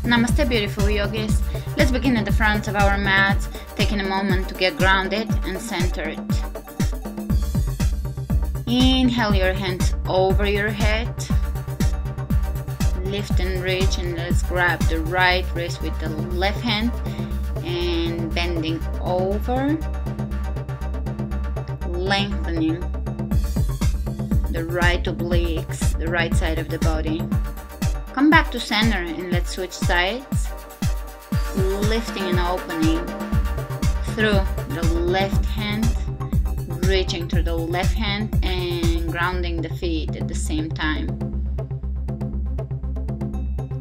Namaste, beautiful yogis. Let's begin at the front of our mat, taking a moment to get grounded and centered. Inhale your hands over your head. Lift and reach, and let's grab the right wrist with the left hand and bending over, lengthening the right obliques, the right side of the body. Come back to center and let's switch sides, lifting and opening through the left hand, reaching through the left hand and grounding the feet at the same time.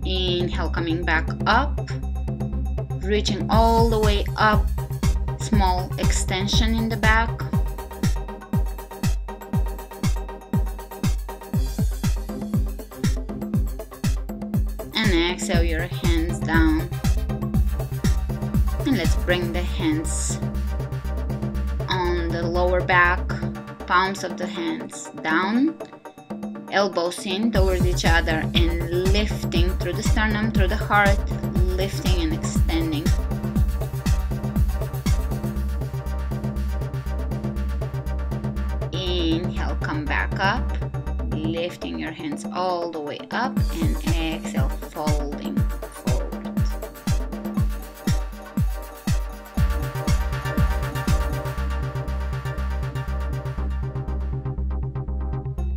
Inhale, coming back up, reaching all the way up, small extension in the back. And exhale your hands down. And let's bring the hands on the lower back, palms of the hands down, elbows in towards each other and lifting through the sternum, through the heart, lifting and extending. Inhale, come back up, lifting your hands all the way up, and exhale, folding forward.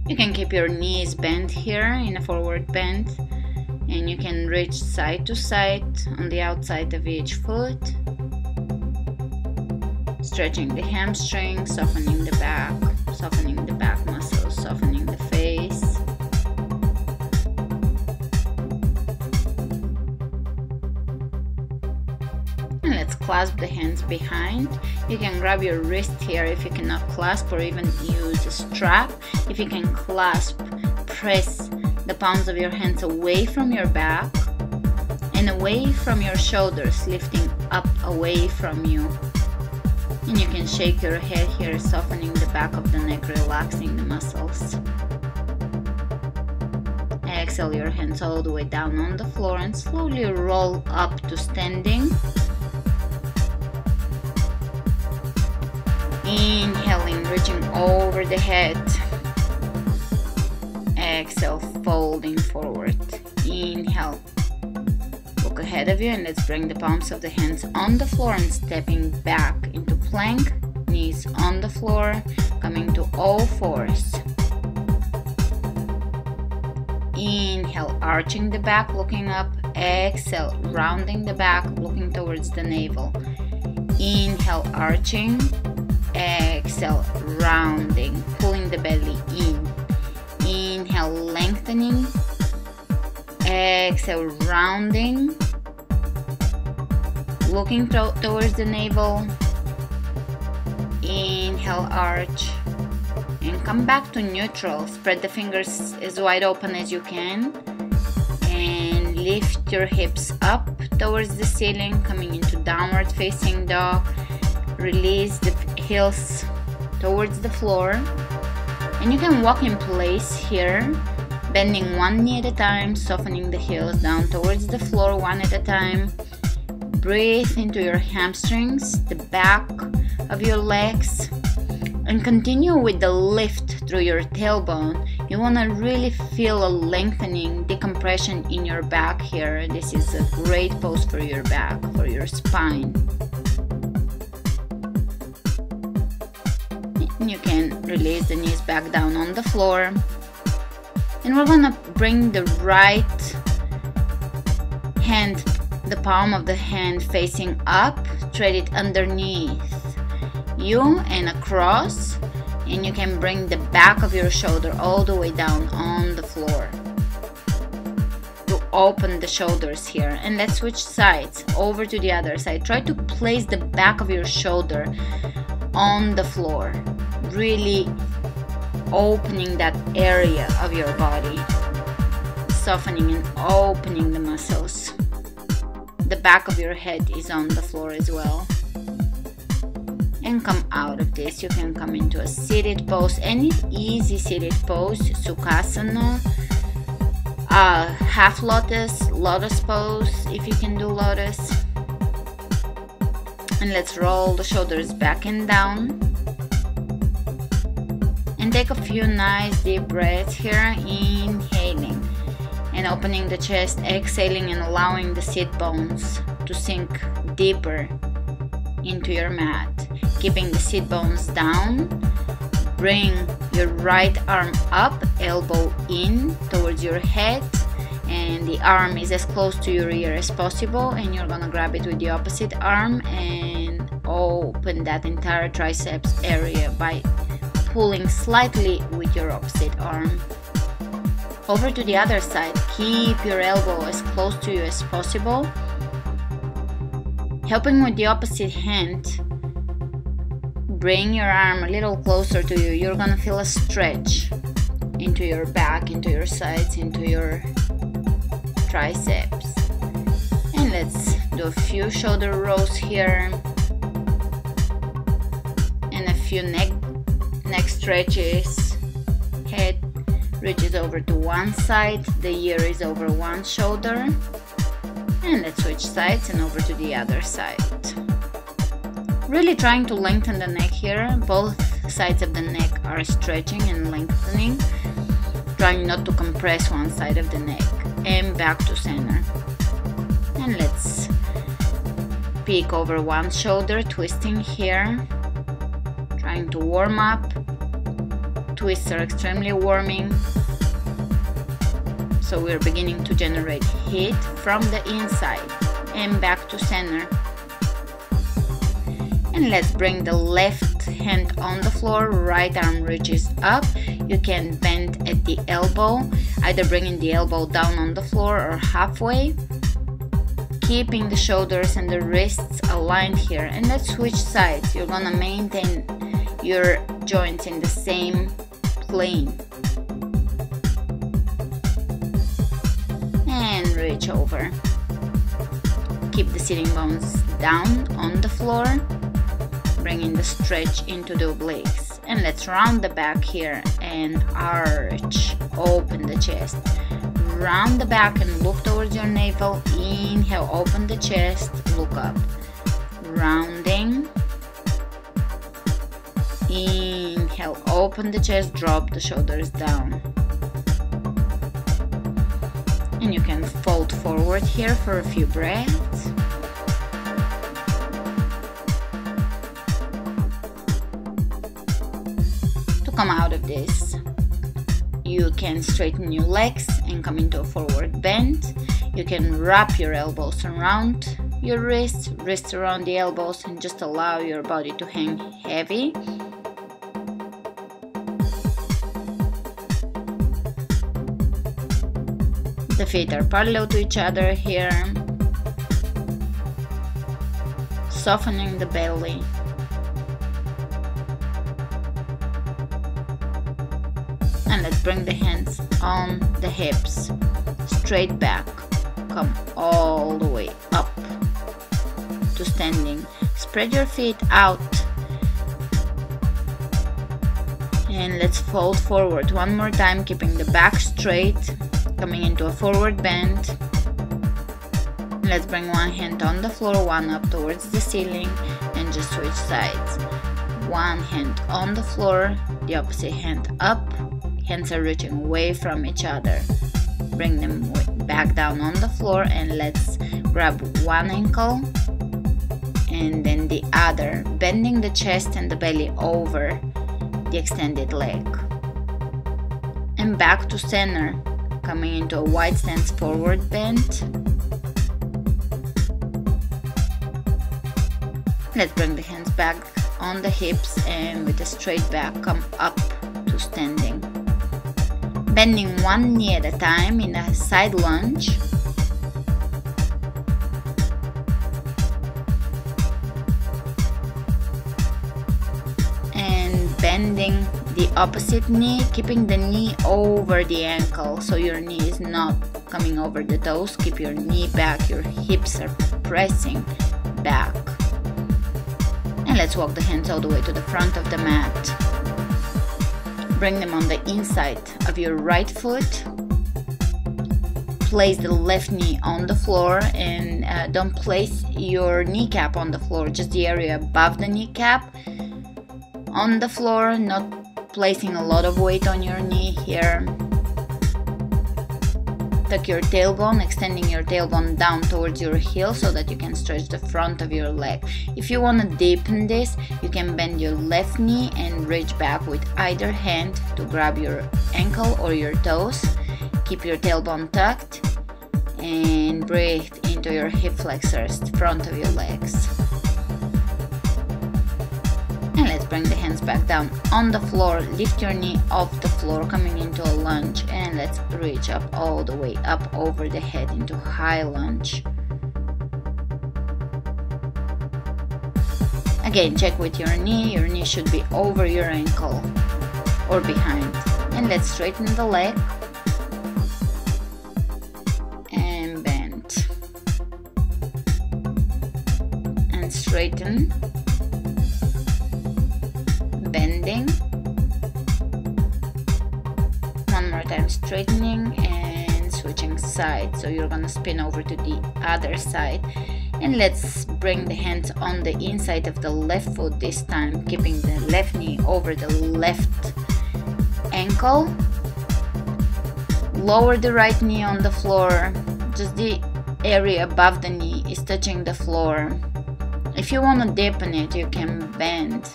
You can keep your knees bent here in a forward bend, and you can reach side to side on the outside of each foot, stretching the hamstring, softening the back muscles, softening the face. And let's clasp the hands behind. You can grab your wrist here if you cannot clasp, or even use a strap. If you can clasp, press the palms of your hands away from your back and away from your shoulders, lifting up away from you. And you can shake your head here, softening the back of the neck, relaxing the muscles. Exhale your hands all the way down on the floor and slowly roll up to standing. Inhaling, reaching over the head. Exhale, folding forward. Inhale, look ahead of you, and let's bring the palms of the hands on the floor and stepping back into plank, knees on the floor, coming to all fours. Inhale, arching the back, looking up. Exhale, rounding the back, looking towards the navel. Inhale, arching. Exhale, rounding, pulling the belly in. Inhale, lengthening. Exhale, rounding, looking towards the navel. Inhale, arch, and come back to neutral. Spread the fingers as wide open as you can and lift your hips up towards the ceiling, coming into downward facing dog. Release the heels towards the floor, and you can walk in place here, bending one knee at a time, softening the heels down towards the floor one at a time. Breathe into your hamstrings, the back of your legs, and continue with the lift through your tailbone. You want to really feel a lengthening, decompression in your back here. This is a great pose for your back, for your spine. You can release the knees back down on the floor. And we're gonna bring the right hand, the palm of the hand facing up, thread it underneath you and across, and you can bring the back of your shoulder all the way down on the floor to open the shoulders here. And let's switch sides over to the other side. Try to place the back of your shoulder on the floor, really opening that area of your body, softening and opening the muscles. The back of your head is on the floor as well. And come out of this. You can come into a seated pose, any easy seated pose, Sukhasana, half lotus, lotus pose if you can do lotus. And let's roll the shoulders back and down. And take a few nice deep breaths here, inhaling and opening the chest, exhaling and allowing the sit bones to sink deeper into your mat. Keeping the sit bones down, bring your right arm up, elbow in towards your head, and the arm is as close to your ear as possible, and you're gonna grab it with the opposite arm and open that entire triceps area by pulling slightly with your opposite arm. Over to the other side, keep your elbow as close to you as possible. Helping with the opposite hand, bring your arm a little closer to you. You're gonna feel a stretch into your back, into your sides, into your triceps. And let's do a few shoulder rolls here and a few neck stretches. Head reaches over to one side, the ear is over one shoulder, and let's switch sides and over to the other side. Really trying to lengthen the neck here. Both sides of the neck are stretching and lengthening, trying not to compress one side of the neck. And back to center. And let's peek over one shoulder, twisting here, trying to warm up. Twists are extremely warming, so we're beginning to generate heat from the inside. And back to center. And let's bring the left hand on the floor, right arm reaches up. You can bend at the elbow, either bringing the elbow down on the floor or halfway, keeping the shoulders and the wrists aligned here. And let's switch sides. You're gonna maintain your joints in the same plane. And reach over. Keep the sitting bones down on the floor, bringing the stretch into the obliques. And let's round the back here and arch, open the chest. Round the back and look towards your navel. Inhale, open the chest, look up. Rounding. Inhale, open the chest, drop the shoulders down. And you can fold forward here for a few breaths. To come out of this, you can straighten your legs and come into a forward bend. You can wrap your elbows around your wrists, wrists around the elbows, and just allow your body to hang heavy. The feet are parallel to each other here, softening the belly. And let's bring the hands on the hips, straight back, come all the way up to standing. Spread your feet out and let's fold forward one more time, keeping the back straight, coming into a forward bend. Let's bring one hand on the floor, one up towards the ceiling, and just switch sides. One hand on the floor, the opposite hand up. Hands are reaching away from each other. Bring them back down on the floor, and let's grab one ankle and then the other, bending the chest and the belly over the extended leg. And back to center, coming into a wide stance forward bend. Let's bring the hands back on the hips and with a straight back come up to standing. Bending one knee at a time in a side lunge. And bending the opposite knee, keeping the knee over the ankle so your knee is not coming over the toes. Keep your knee back, your hips are pressing back. And let's walk the hands all the way to the front of the mat. Bring them on the inside of your right foot. place the left knee on the floor, and don't place your kneecap on the floor, just the area above the kneecap on the floor, not placing a lot of weight on your knee here. Tuck your tailbone, extending your tailbone down towards your heel so that you can stretch the front of your leg. If you want to deepen this, you can bend your left knee and reach back with either hand to grab your ankle or your toes. Keep your tailbone tucked and breathe into your hip flexors, the front of your legs. And let's bring the hands back down on the floor. Lift your knee off the floor, coming into a lunge, and let's reach up all the way up over the head into high lunge. Again, check with your knee. Your knee should be over your ankle or behind. And let's straighten the leg and bend and straighten. Bending. One more time, straightening and switching sides. So you're gonna spin over to the other side. And let's bring the hands on the inside of the left foot this time, keeping the left knee over the left ankle. Lower the right knee on the floor. Just the area above the knee is touching the floor. If you want to deepen it, you can bend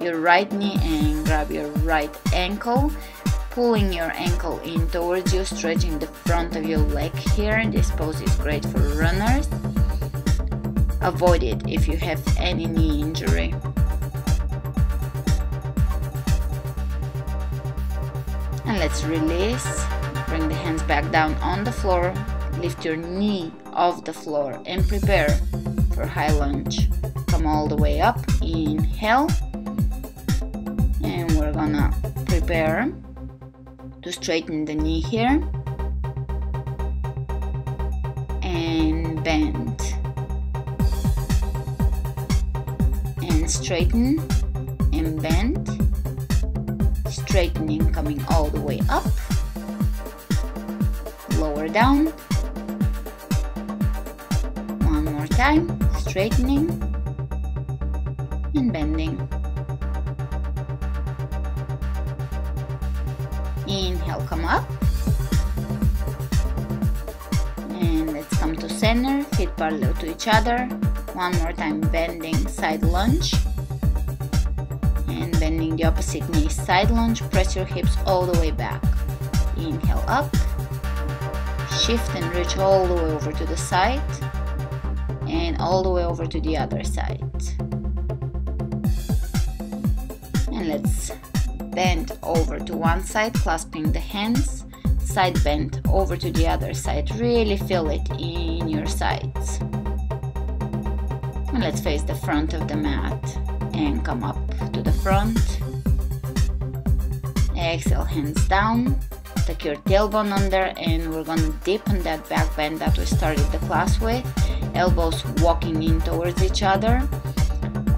your right knee and grab your right ankle, pulling your ankle in towards you, stretching the front of your leg here. This pose is great for runners. Avoid it if you have any knee injury. And let's release. Bring the hands back down on the floor. Lift your knee off the floor and prepare for high lunge. Come all the way up. Inhale. And we're gonna prepare to straighten the knee here and bend and straighten and bend, straightening, coming all the way up, lower down, one more time, straightening and bending. Inhale, come up, and let's come to center, feet parallel to each other. One more time, bending, side lunge, and bending the opposite knee, side lunge. Press your hips all the way back. Inhale up, shift and reach all the way over to the side and all the way over to the other side. And let's bend over to one side, clasping the hands, side bend over to the other side. Really feel it in your sides. And let's face the front of the mat and come up to the front. Exhale, hands down. Take your tailbone under, and we're gonna deepen that back bend that we started the class with. Elbows walking in towards each other.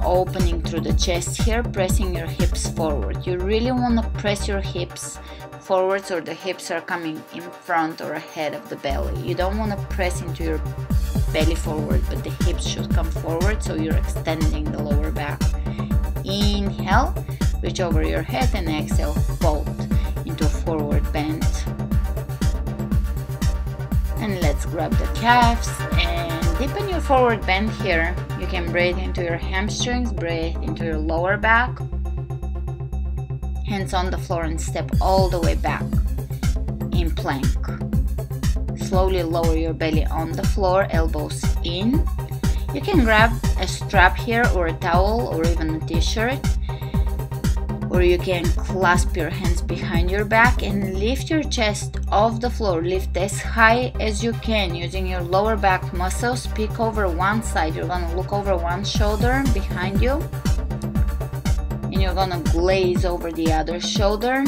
Opening through the chest here, pressing your hips forward. You really want to press your hips forwards, or the hips are coming in front or ahead of the belly. You don't want to press into your belly forward, but the hips should come forward, so you're extending the lower back. Inhale, reach over your head, and exhale, fold into a forward bend. And let's grab the calves and deepen your forward bend here. You can breathe into your hamstrings, breathe into your lower back. Hands on the floor and step all the way back in plank. Slowly lower your belly on the floor, elbows in. You can grab a strap here or a towel or even a t-shirt. Or you can clasp your hands behind your back and lift your chest off the floor. Lift as high as you can using your lower back muscles. Peek over one side. You're gonna look over one shoulder behind you. And you're gonna glaze over the other shoulder,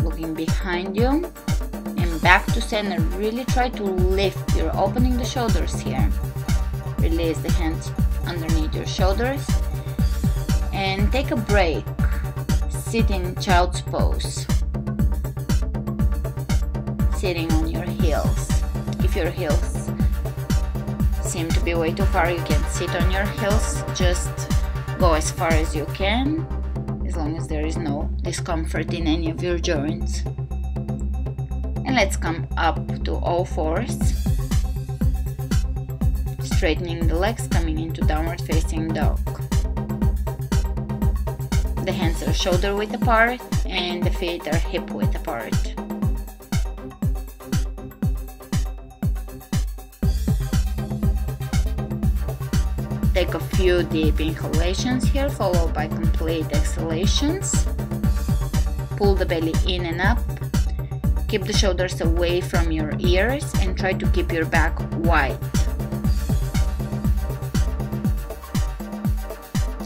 looking behind you. And back to center. Really try to lift. You're opening the shoulders here. Release the hands underneath your shoulders. And take a break. Sit in child's pose, sitting on your heels. If If your heels seem to be way too far, you can sit on your heels. Just go as far as you can, as long as there is no discomfort in any of your joints. And let's come up to all fours, straightening the legs, coming into downward facing dog. The hands are shoulder width apart and the feet are hip width apart. Take a few deep inhalations here, followed by complete exhalations. Pull the belly in and up. Keep the shoulders away from your ears and try to keep your back wide.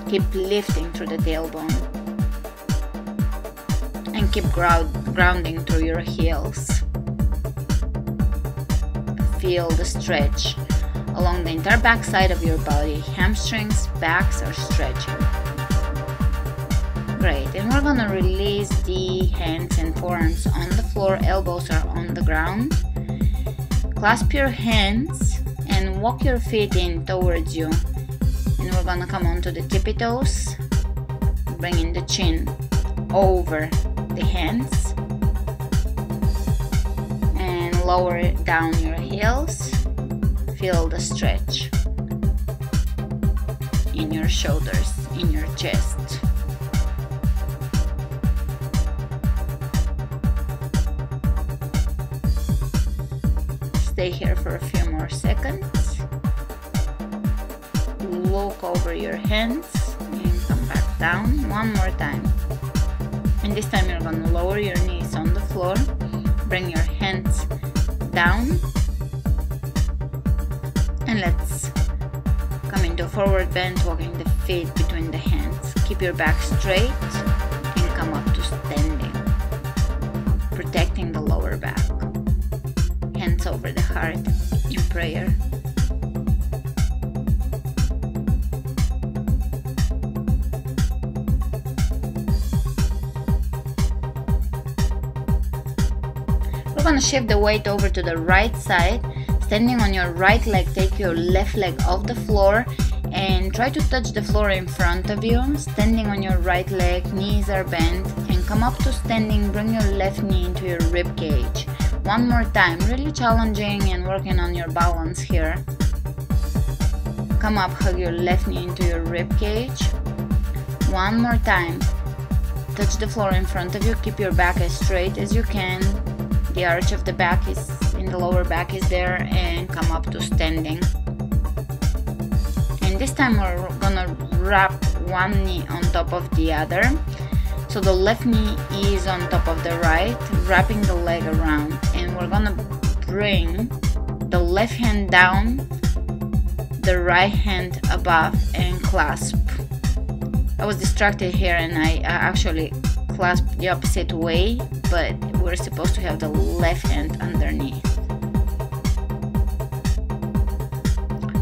Keep lifting through the tailbone and keep grounding through your heels. Feel the stretch along the entire back side of your body. Hamstrings, backs are stretching. Great, and we're gonna release the hands and forearms on the floor, elbows are on the ground. Clasp your hands and walk your feet in towards you. And we're gonna come onto the tippy toes, bringing the chin over the hands and lower down your heels. Feel the stretch in your shoulders, in your chest. Stay here for a few more seconds. Look over your hands and come back down one more time. And this time you're going to lower your knees on the floor, bring your hands down, and let's come into a forward bend, walking the feet between the hands. Keep your back straight and come up to standing, protecting the lower back. Hands over the heart in prayer. We're going to shift the weight over to the right side. Standing on your right leg, take your left leg off the floor and try to touch the floor in front of you. Standing on your right leg, knees are bent, and come up to standing, bring your left knee into your rib cage. One more time, really challenging and working on your balance here. Come up, hug your left knee into your rib cage. One more time, touch the floor in front of you, keep your back as straight as you can. The arch of the back is in the lower back is there, and come up to standing. And this time we're gonna wrap one knee on top of the other. So the left knee is on top of the right, wrapping the leg around, and we're gonna bring the left hand down, the right hand above, and clasp. I was distracted here and I actually clasped the opposite way, but we're supposed to have the left hand underneath.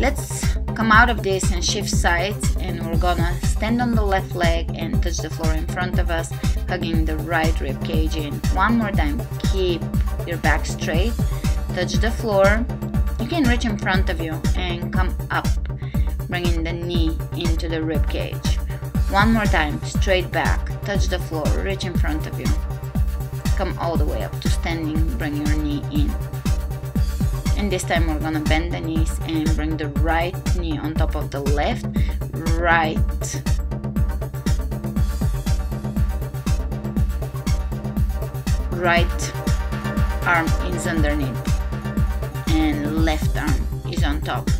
Let's come out of this and shift sides, and we're gonna stand on the left leg and touch the floor in front of us, hugging the right rib cage in. One more time, keep your back straight, touch the floor. You can reach in front of you and come up, bringing the knee into the rib cage. One more time, straight back, touch the floor, reach in front of you. Come all the way up to standing, bring your knee in. And this time we're gonna bend the knees and bring the right knee on top of the left, right arm is underneath and left arm is on top,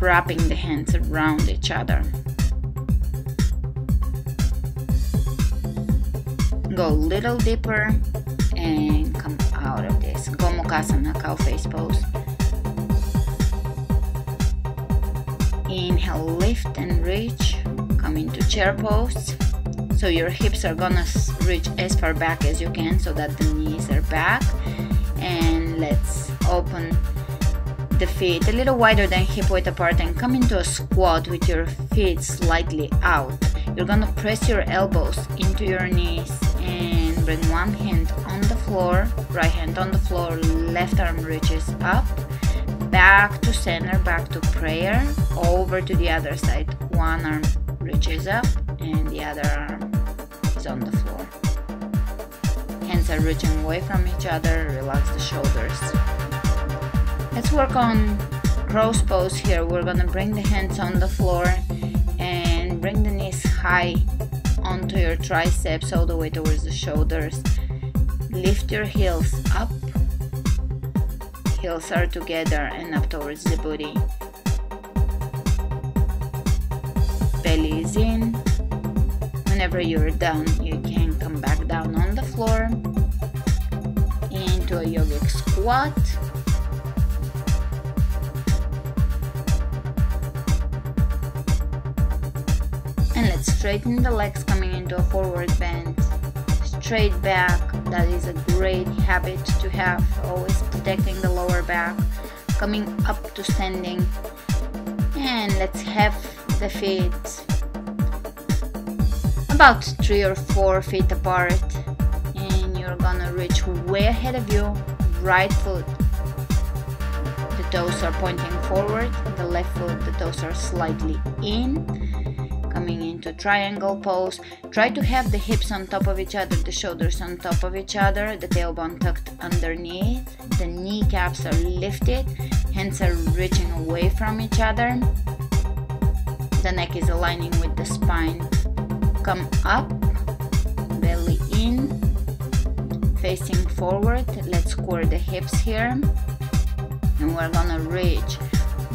wrapping the hands around each other. Go a little deeper and come out of this. Gomukhasana, cow face pose. Inhale, lift and reach. Come into chair pose. So your hips are gonna reach as far back as you can so that the knees are back. And let's open the feet a little wider than hip width apart and come into a squat with your feet slightly out. You're gonna press your elbows into your knees and bring one hand on the floor, right hand on the floor, left arm reaches up, back to center, back to prayer, over to the other side. One arm reaches up and the other arm is on the floor. Hands are reaching away from each other, relax the shoulders. Let's work on cross pose here. We're gonna bring the hands on the floor and bring the knees high onto your triceps all the way towards the shoulders. Lift your heels up. Heels are together and up towards the booty. Belly is in. Whenever you're done, you can come back down on the floor into a yogic squat. And let's straighten the legs, coming into a forward bend. Straight back, that is a great habit to have, always protecting the lower back. Coming up to standing, and let's have the feet about 3 or 4 feet apart, and you're gonna reach way ahead of you. Right foot, the toes are pointing forward, the left foot, the toes are slightly in. Coming into triangle pose. Try to have the hips on top of each other, the shoulders on top of each other, the tailbone tucked underneath, the kneecaps are lifted, hands are reaching away from each other, the neck is aligning with the spine. Come up, belly in, facing forward. Let's square the hips here, and we're gonna reach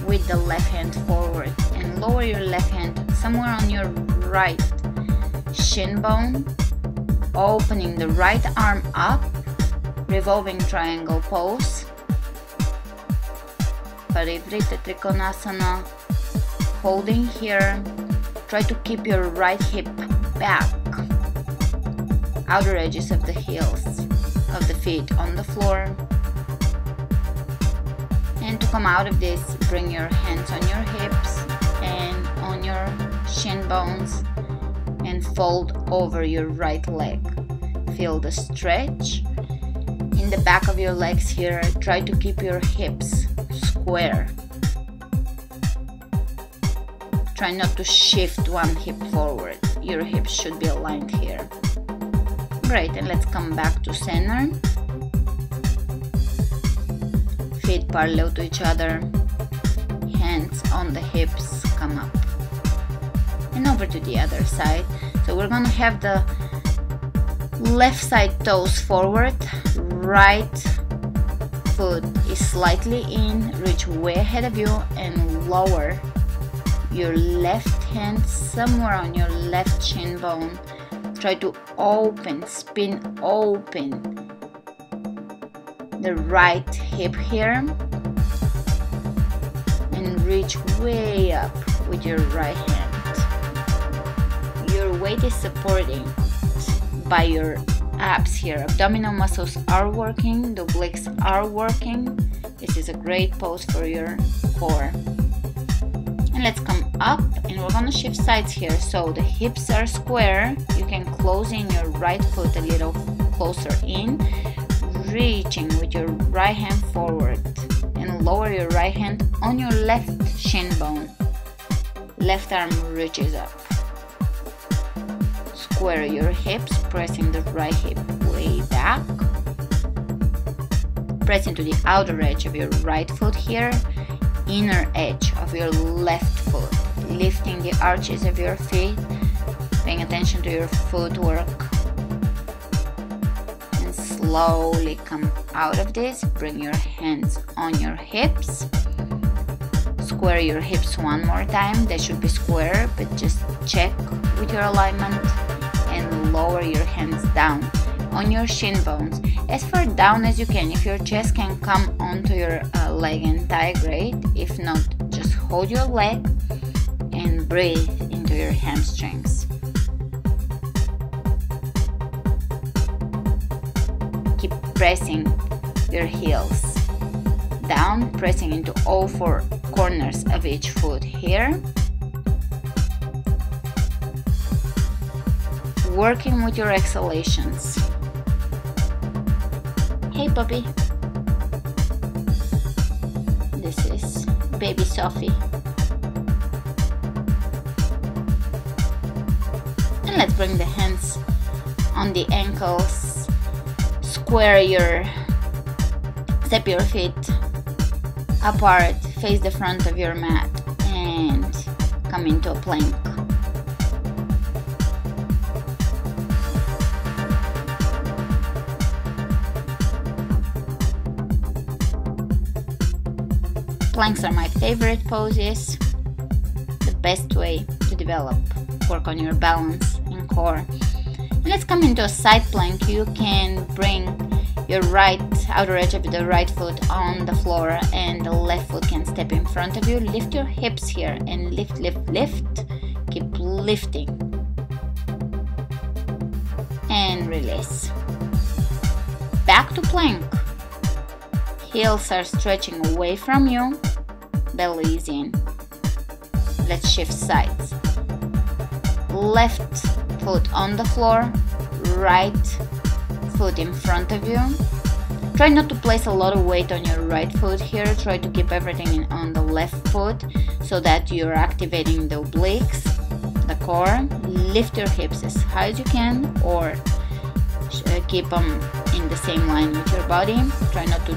with the left hand forward and lower your left hand somewhere on your right shin bone, opening the right arm up, revolving triangle pose, Parivrita Trikonasana, holding here. Try to keep your right hip back, outer edges of the heels of the feet on the floor. And to come out of this, bring your hands on your hips and on your shin bones and fold over your right leg. Feel the stretch in the back of your legs here. Try to keep your hips square. Try not to shift one hip forward. Your hips should be aligned here. Great, and let's come back to center. Feet parallel to each other, hands on the hips, come up and over to the other side. So we're gonna have the left side toes forward, right foot is slightly in, reach way ahead of you and lower your left hand somewhere on your left shin bone. Try to open, spin open the right hip here and reach way up with your right hand. Your weight is supporting by your abs here. Abdominal muscles are working, the obliques are working. This is a great pose for your core. And let's come up and we're gonna shift sides here. So the hips are square. You can close in your right foot a little closer in, reaching with your right hand forward and lower your right hand on your left shin bone. Left arm reaches up. Square your hips, pressing the right hip way back. Press into the outer edge of your right foot here, inner edge of your left foot, lifting the arches of your feet, paying attention to your footwork. Slowly come out of this, bring your hands on your hips, square your hips one more time. They should be square, but just check with your alignment and lower your hands down on your shin bones as far down as you can. If your chest can come onto your leg and thigh, great. If not, just hold your leg and breathe into your hamstrings. Keep pressing your heels down, pressing into all 4 corners of each foot here. Working with your exhalations. Hey puppy. This is baby Sophie. And let's bring the hands on the ankles. Step your feet apart, face the front of your mat, and come into a plank. Planks are my favorite poses, the best way to work on your balance and core. And let's come into a side plank. You can bring your outer edge of the right foot on the floor and the left foot can step in front of you. Lift your hips here and lift, lift, lift. Keep lifting. And release. Back to plank. Heels are stretching away from you. Belly is in. Let's shift sides. Left foot on the floor, right foot in front of you. Try not to place a lot of weight on your right foot here. Try to keep everything on the left foot so that you're activating the obliques, the core. Lift your hips as high as you can, or keep them in the same line with your body. Try not to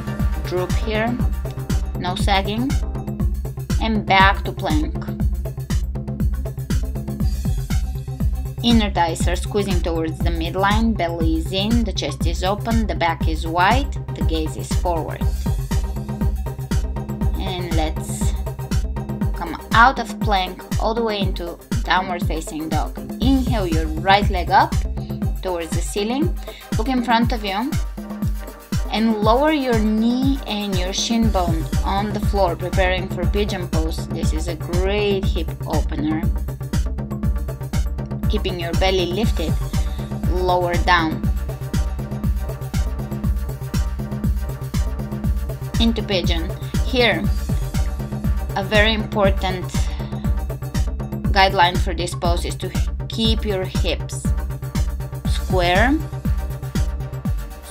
droop here, no sagging. And back to plank. Inner thighs are squeezing towards the midline, belly is in, the chest is open, the back is wide, the gaze is forward. And let's come out of plank all the way into downward facing dog. Inhale your right leg up towards the ceiling, look in front of you, and lower your knee and your shin bone on the floor, preparing for pigeon pose. This is a great hip opener. Keeping your belly lifted, lower down. Into pigeon. Here, a very important guideline for this pose is to keep your hips square,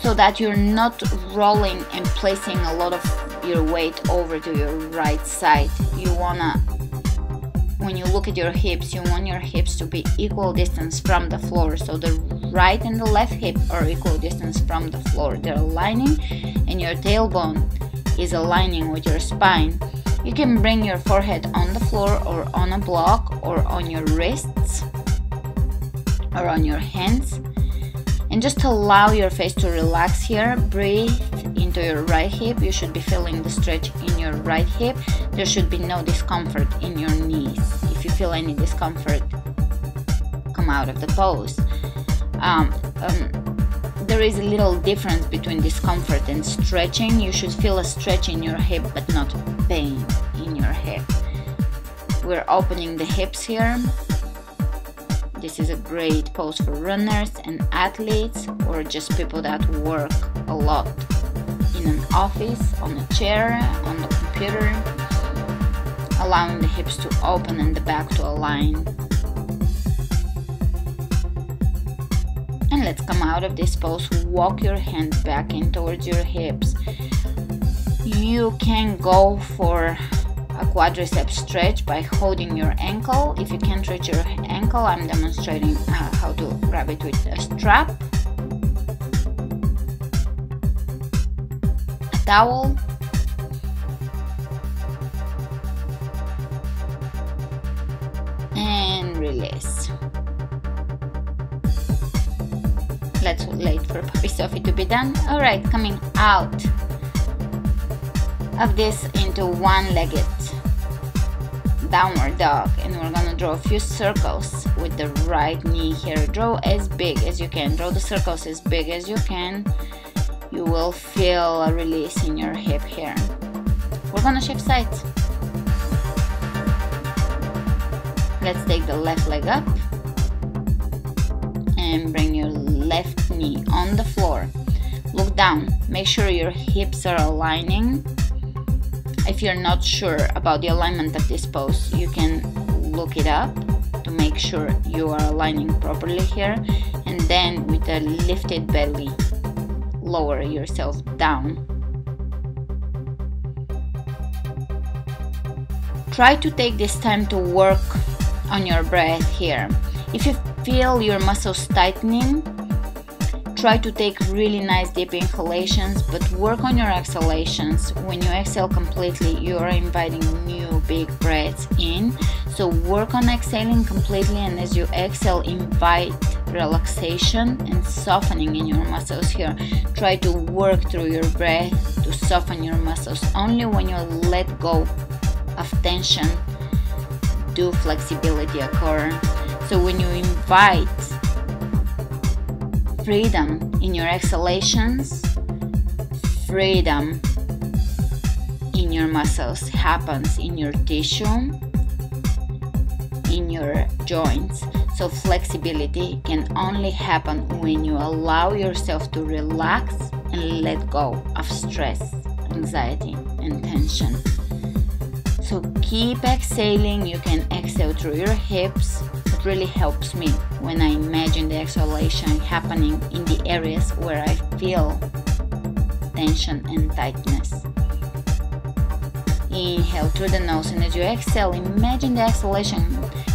so that you're not rolling and placing a lot of your weight over to your right side. When you look at your hips, you want your hips to be equal distance from the floor. So the right and the left hip are equal distance from the floor. They're aligning, and your tailbone is aligning with your spine. You can bring your forehead on the floor or on a block or on your wrists or on your hands. And just allow your face to relax here. Breathe into your right hip. You should be feeling the stretch in your right hip. There should be no discomfort in your knees. If you feel any discomfort, come out of the pose. There is a little difference between discomfort and stretching. You should feel a stretch in your hip but not pain in your hip. We're opening the hips here. This is a great pose for runners and athletes, or just people that work a lot in an office, on a chair, on the computer, allowing the hips to open and the back to align. And let's come out of this pose. Walk your hand back in towards your hips. You can go for a quadriceps stretch by holding your ankle. If you can't reach your ankle, I'm demonstrating how to grab it with a strap, a towel, and release. Let's wait for Puppy Sophie to be done. Alright, coming out of this into one-legged downward dog, and we're gonna draw a few circles with the right knee here. Draw as big as you can. Draw the circles as big as you can. You will feel a release in your hip here. We're gonna shift sides. Let's take the left leg up and bring your left knee on the floor. Look down. Make sure your hips are aligning. If you're not sure about the alignment of this pose, you can look it up to make sure you are aligning properly here. And then with a lifted belly, lower yourself down. Try to take this time to work on your breath here. If you feel your muscles tightening, try to take really nice deep inhalations, but work on your exhalations. When you exhale completely, you are inviting new big breaths in. So work on exhaling completely, and as you exhale, invite relaxation and softening in your muscles here. Try to work through your breath to soften your muscles. Only when you let go of tension do flexibility occur. So when you invite freedom in your exhalations, freedom in your muscles happens in your tissue, in your joints. So flexibility can only happen when you allow yourself to relax and let go of stress, anxiety, and tension. So keep exhaling. You can exhale through your hips. It really helps me when I imagine the exhalation happening in the areas where I feel tension and tightness. Inhale through the nose, and as you exhale, imagine the exhalation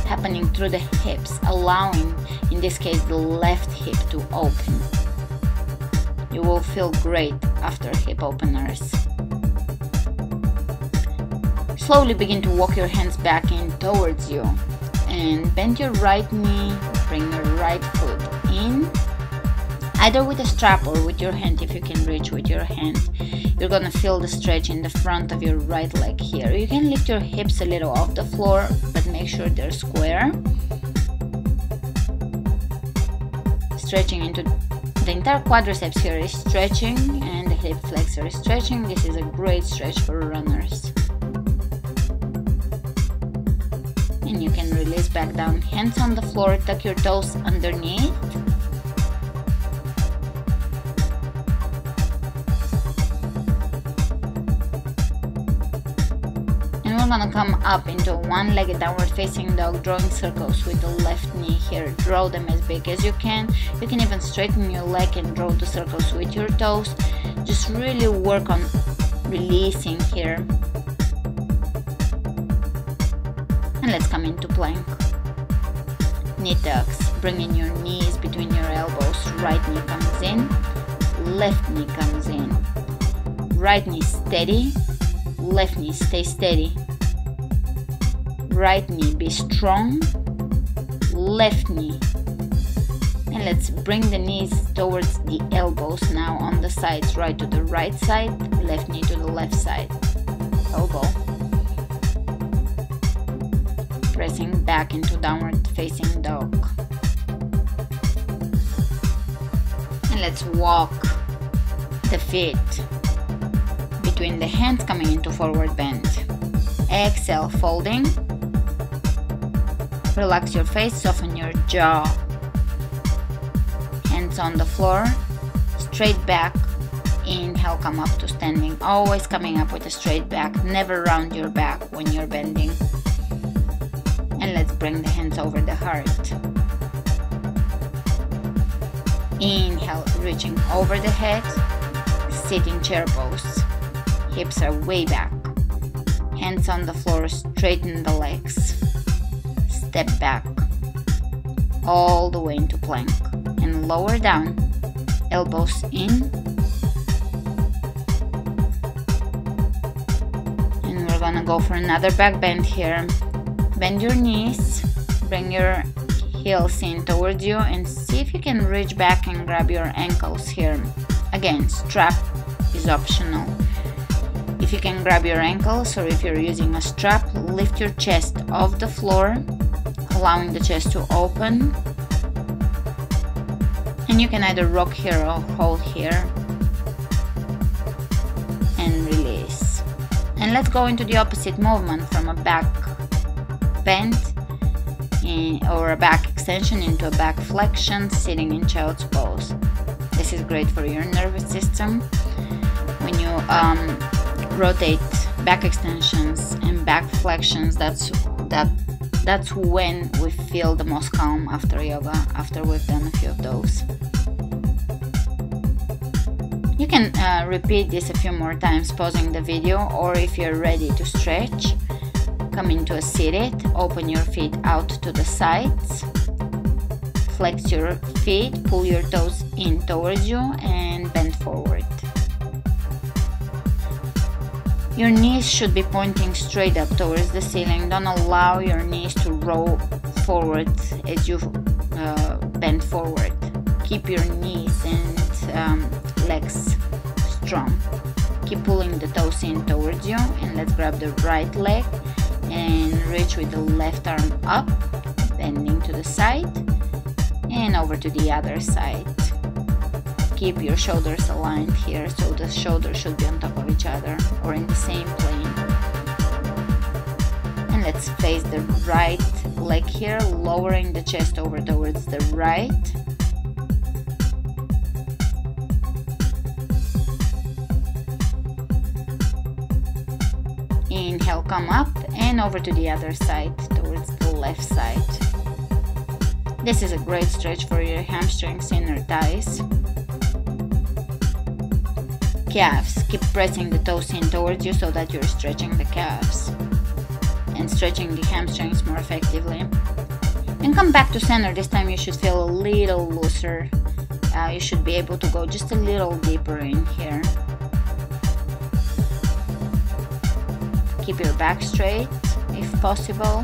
happening through the hips, allowing, in this case, the left hip to open. You will feel great after hip openers. Slowly begin to walk your hands back in towards you and bend your right knee, bring your right foot in, either with a strap or with your hand if you can reach with your hand. You're gonna feel the stretch in the front of your right leg here. You can lift your hips a little off the floor, but make sure they're square. Stretching into the entire quadriceps here is stretching, and the hip flexor is stretching. This is a great stretch for runners. And you can release back down, hands on the floor, tuck your toes underneath. And we're gonna come up into one-legged downward facing dog, drawing circles with the left knee here. Draw them as big as you can. You can even straighten your leg and draw the circles with your toes. Just really work on releasing here. And let's come into plank. Knee tucks, bringing your knees between your elbows. Right knee comes in, left knee comes in. Right knee steady, left knee stay steady. Right knee be strong, left knee. And let's bring the knees towards the elbows now on the sides. Right to the right side, left knee to the left side. Elbow. Pressing back into downward facing dog. And let's walk the feet between the hands, coming into forward bend. Exhale, folding. Relax your face, soften your jaw. Hands on the floor, straight back. Inhale, come up to standing. Always coming up with a straight back. Never round your back when you're bending. And let's bring the hands over the heart. Inhale, reaching over the head, sitting chair pose. Hips are way back. Hands on the floor, straighten the legs. Step back, all the way into plank. And lower down, elbows in. And we're gonna go for another back bend here. Bend your knees, bring your heels in towards you, and see if you can reach back and grab your ankles here. Again, strap is optional. If you can grab your ankles, or if you're using a strap, lift your chest off the floor, allowing the chest to open. And you can either rock here or hold here. And release. And let's go into the opposite movement from a back bend or a back extension into a back flexion, sitting in child's pose. This is great for your nervous system. When you rotate back extensions and back flexions, that's when we feel the most calm after yoga, after we've done a few of those. You can repeat this a few more times, pausing the video, or if you're ready to stretch, come into a seated, open your feet out to the sides, flex your feet, pull your toes in towards you and bend forward. Your knees should be pointing straight up towards the ceiling. Don't allow your knees to roll forward as you bend forward. Keep your knees and legs strong. Keep pulling the toes in towards you, and let's grab the right leg and reach with the left arm up, bending to the side and over to the other side. Keep your shoulders aligned here, so the shoulders should be on top of each other or in the same plane. And let's face the right leg here, lowering the chest over towards the right. Inhale, come up and over to the other side, towards the left side. This is a great stretch for your hamstrings, inner thighs. Calves, keep pressing the toes in towards you so that you're stretching the calves and stretching the hamstrings more effectively. And come back to center. This time you should feel a little looser. You should be able to go just a little deeper in here. Keep your back straight if possible.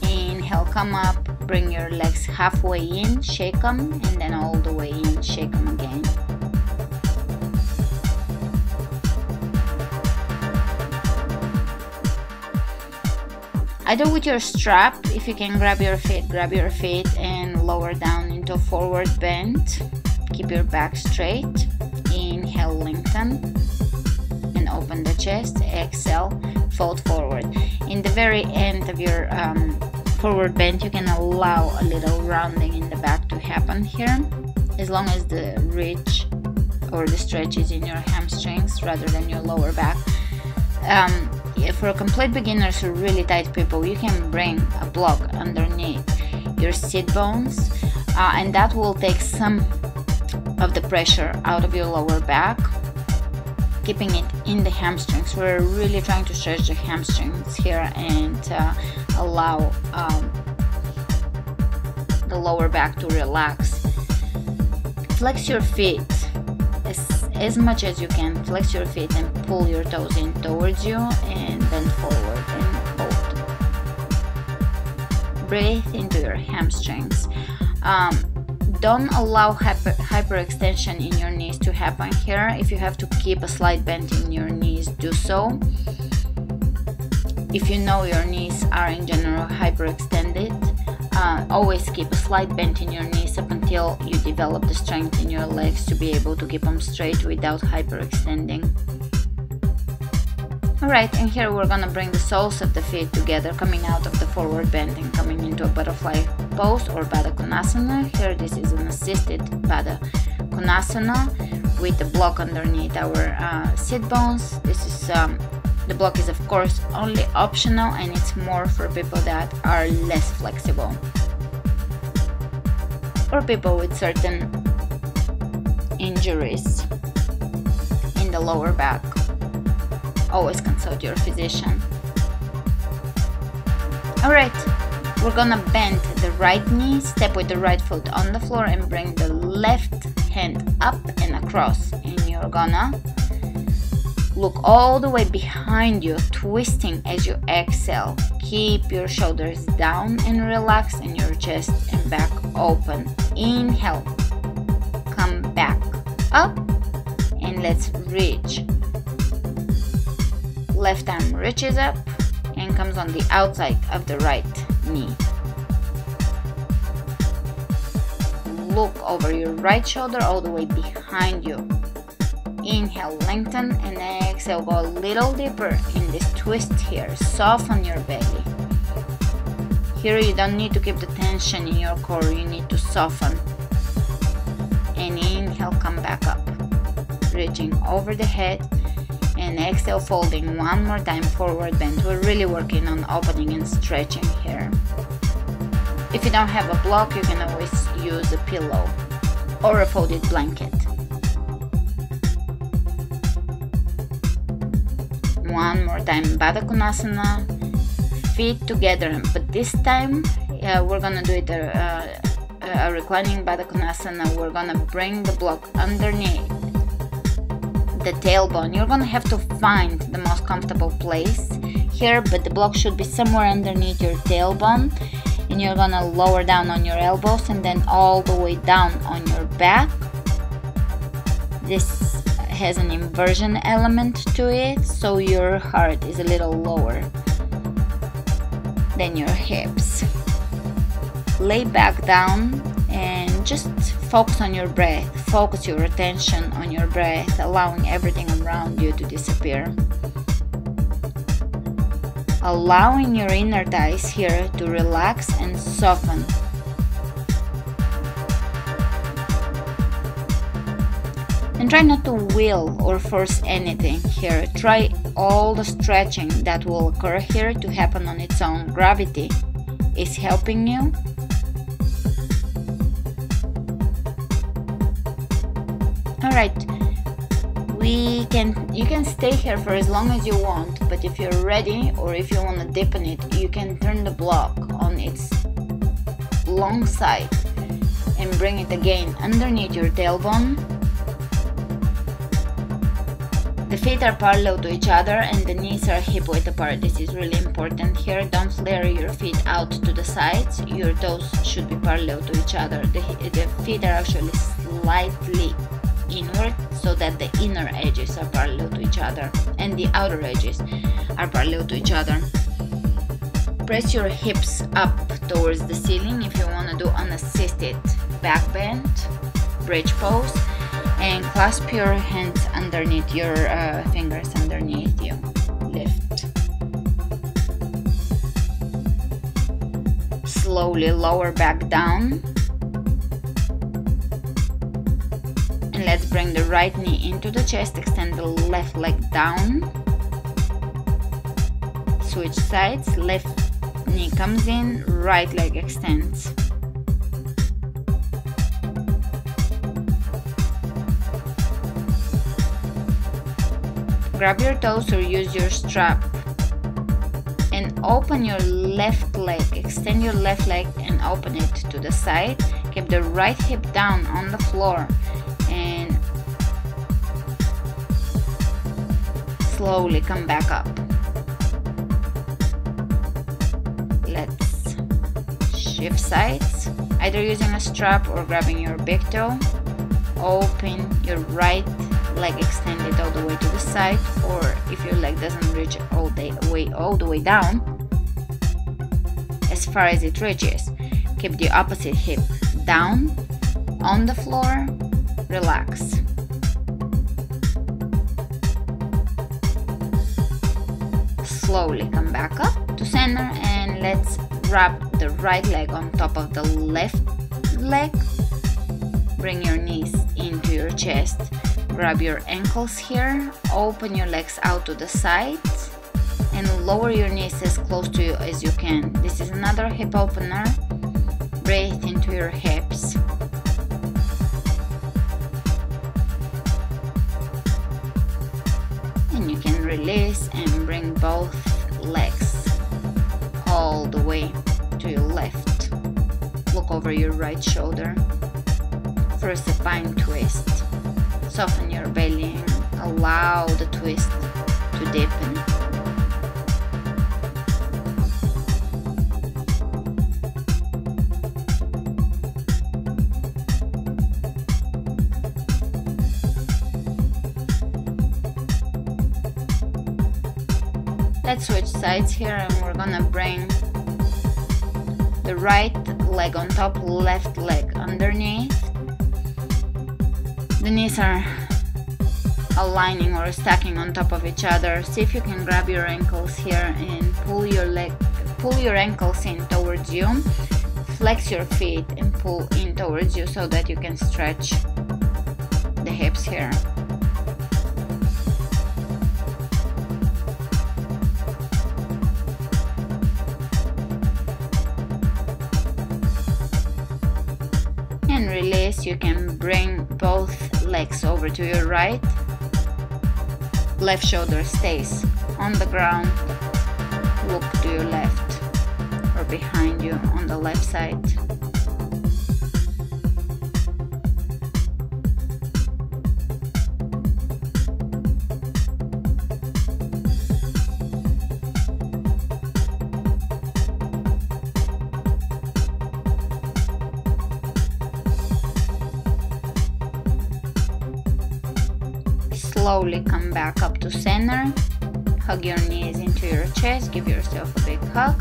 Inhale, come up, bring your legs halfway in, shake them, and then all the way in, shake them again. Either with your strap, if you can grab your feet and lower down into a forward bend. Keep your back straight. Inhale, lengthen and open the chest. Exhale, fold forward. In the very end of your forward bend, you can allow a little rounding in the back to happen here, as long as the reach or the stretch is in your hamstrings rather than your lower back. For complete beginners or really tight people, you can bring a block underneath your sit bones, and that will take some of the pressure out of your lower back, keeping it in the hamstrings. We're really trying to stretch the hamstrings here and allow the lower back to relax. Flex your feet as much as you can. Flex your feet and pull your toes in towards you and bend forward and hold. Breathe into your hamstrings. Don't allow hyperextension in your knees to happen here. If you have to keep a slight bend in your knees, do so. If you know your knees are in general hyperextended, always keep a slight bend in your knees up until you develop the strength in your legs to be able to keep them straight without hyperextending. Alright, and here we're gonna bring the soles of the feet together, coming out of the forward bend and coming into a butterfly pose or Baddha Konasana. Here this is an assisted Baddha Konasana with the block underneath our sit bones. This is the block is of course only optional, and it's more for people that are less flexible or people with certain injuries in the lower back. Always consult your physician. Alright, we're gonna bend the right knee, step with the right foot on the floor and bring the left hand up and across, and you're gonna look all the way behind you, twisting as you exhale. Keep your shoulders down and relax, and your chest and back open. Inhale, come back up, and let's reach. Left arm reaches up and comes on the outside of the right knee. Look over your right shoulder all the way behind you. Inhale, lengthen, and exhale, go a little deeper in this twist here. Soften your belly. Here you don't need to keep the tension in your core, you need to soften. And inhale, come back up, reaching over the head, and exhale, folding one more time, forward bend. We're really working on opening and stretching here. If you don't have a block, you can always use a pillow or a folded blanket. One more time, Baddha Konasana, feet together, but this time we're gonna do it a reclining Baddha Konasana. We're gonna bring the block underneath the tailbone. You're gonna have to find the most comfortable place here, but the block should be somewhere underneath your tailbone, and you're gonna lower down on your elbows and then all the way down on your back. This has an inversion element to it, so your heart is a little lower than your hips. Lay back down and just focus on your breath. Focus your attention on your breath, allowing everything around you to disappear. Allowing your inner thighs here to relax and soften. And try not to will or force anything here. Try all the stretching that will occur here to happen on its own. Gravity is helping you. Alright, you can stay here for as long as you want, but if you're ready or if you want to deepen it, you can turn the block on its long side and bring it again underneath your tailbone. The feet are parallel to each other and the knees are hip width apart. This is really important here. Don't flare your feet out to the sides. Your toes should be parallel to each other. The feet are actually slightly inward so that the inner edges are parallel to each other and the outer edges are parallel to each other. Press your hips up towards the ceiling if you want to do unassisted back bend, bridge pose, and clasp your hands underneath your fingers underneath you. Lift. Slowly lower back down. And let's bring the right knee into the chest, extend the left leg down. Switch sides, left knee comes in, right leg extends. Grab your toes or use your strap and open your left leg. Extend your left leg and open it to the side. Keep the right hip down on the floor and slowly come back up. Let's shift sides, either using a strap or grabbing your big toe. Open your right leg, extend it all the way to the side, or if your leg doesn't reach all the way down, as far as it reaches, keep the opposite hip down on the floor. Relax. Slowly come back up to center and let's wrap the right leg on top of the left leg. Bring your knees into your chest. Grab your ankles here, open your legs out to the sides and lower your knees as close to you as you can. This is another hip opener. Breathe into your hips. And you can release and bring both legs all the way to your left. Look over your right shoulder. First a pine twist. Soften your belly and allow the twist to deepen. Let's switch sides here and we're gonna bring the right leg on top, left leg underneath. The knees are aligning or stacking on top of each other. See if you can grab your ankles here and pull your ankles in towards you. Flex your feet and pull in towards you so that you can stretch the hips here. And release this, you can bring both legs over to your right. Left shoulder stays on the ground. Look to your left or behind you on the left side. Slowly come back up to center. Hug your knees into your chest. Give yourself a big hug.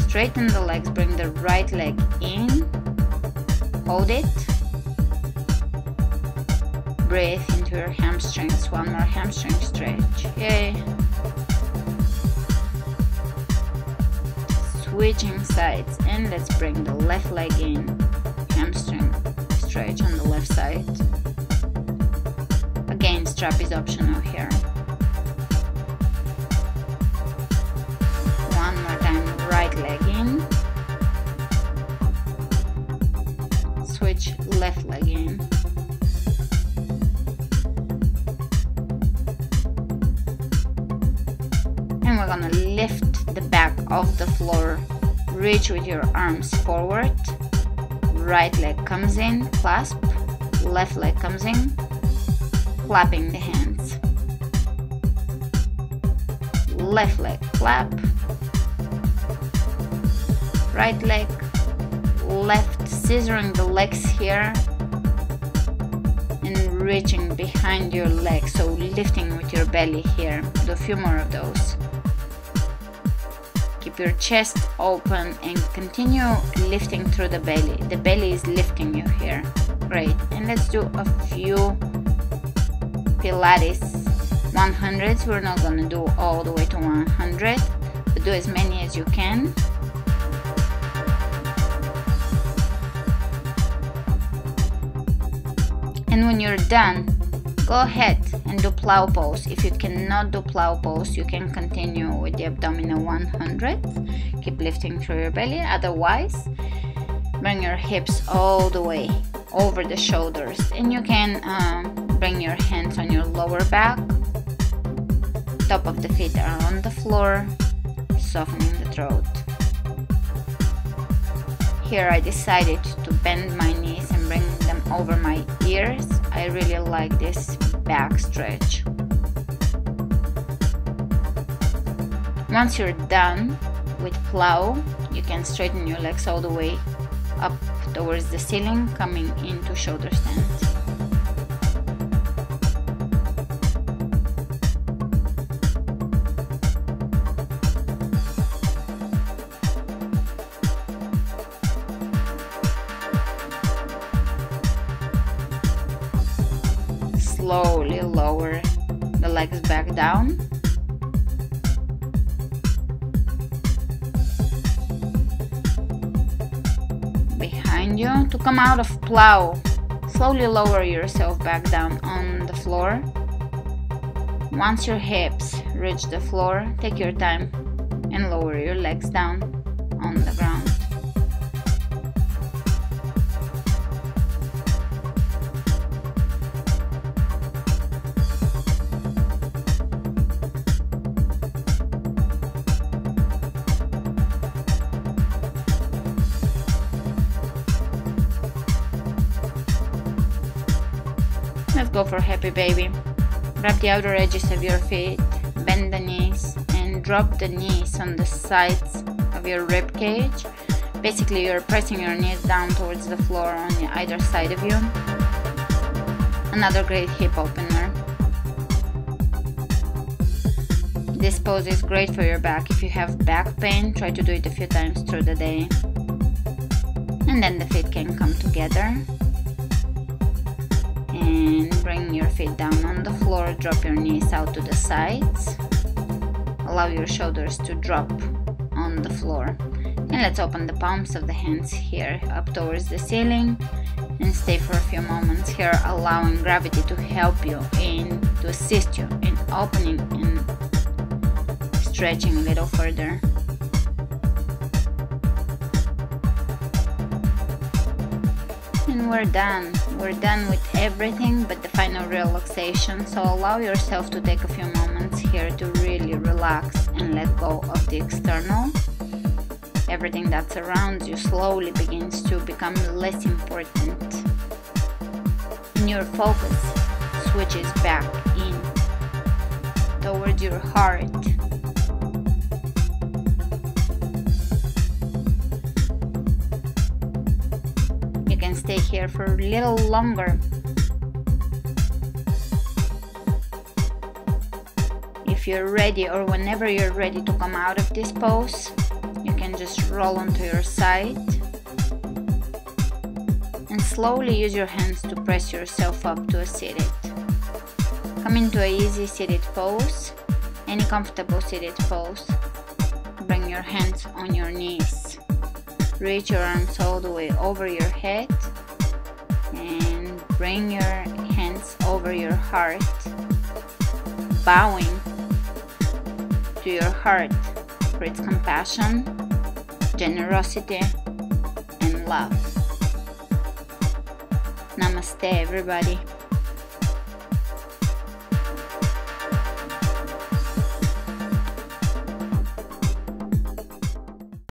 Straighten the legs. Bring the right leg in. Hold it. Breathe into your hamstrings. One more hamstring stretch. Yay. Switching sides, and let's bring the left leg in. Hamstring stretch on the left side. Again, strap is optional here. One more time, right leg in. Switch left leg in. And we're gonna lift the back of the floor. Reach with your arms forward. Right leg comes in, clasp. Left leg comes in. Clapping the hands. Left leg clap. Right leg, left, scissoring the legs here and reaching behind your leg, so lifting with your belly here. Do a few more of those. Keep your chest open and continue lifting through the belly. The belly is lifting you here. Great. And let's do a few Pilates 100s. We're not gonna do all the way to 100, but do as many as you can. And when you're done, go ahead and do plow pose. If you cannot do plow pose, you can continue with the abdominal 100. Keep lifting through your belly. Otherwise, bring your hips all the way over the shoulders, and you can bring your hands on your lower back. Top of the feet are on the floor, softening the throat. Here I decided to bend my knees and bring them over my ears. I really like this back stretch. Once you're done with plow, you can straighten your legs all the way up towards the ceiling, coming into shoulder stance. Slowly lower the legs back down. Behind you. To come out of plow, slowly lower yourself back down on the floor. Once your hips reach the floor, take your time and lower your legs down on the ground. Let's go for happy baby. Grab the outer edges of your feet, bend the knees, and drop the knees on the sides of your rib cage. Basically, you're pressing your knees down towards the floor on either side of you. Another great hip opener. This pose is great for your back. If you have back pain, try to do it a few times through the day. And then the feet can come together. And bring your feet down on the floor. Drop your knees out to the sides. Allow your shoulders to drop on the floor. And let's open the palms of the hands here up towards the ceiling and stay for a few moments here, allowing gravity to help you to assist you in opening and stretching a little further. And we're done. We're done with everything but the final relaxation. So allow yourself to take a few moments here to really relax and let go of the external. Everything that surrounds you slowly begins to become less important. And your focus switches back in towards your heart. You can stay here for a little longer. If you're ready, or whenever you're ready to come out of this pose, you can just roll onto your side and slowly use your hands to press yourself up to a seated. Come into an easy seated pose, any comfortable seated pose. Bring your hands on your knees. Reach your arms all the way over your head and bring your hands over your heart, bowing to your heart for its compassion, generosity, and love. Namaste, everybody.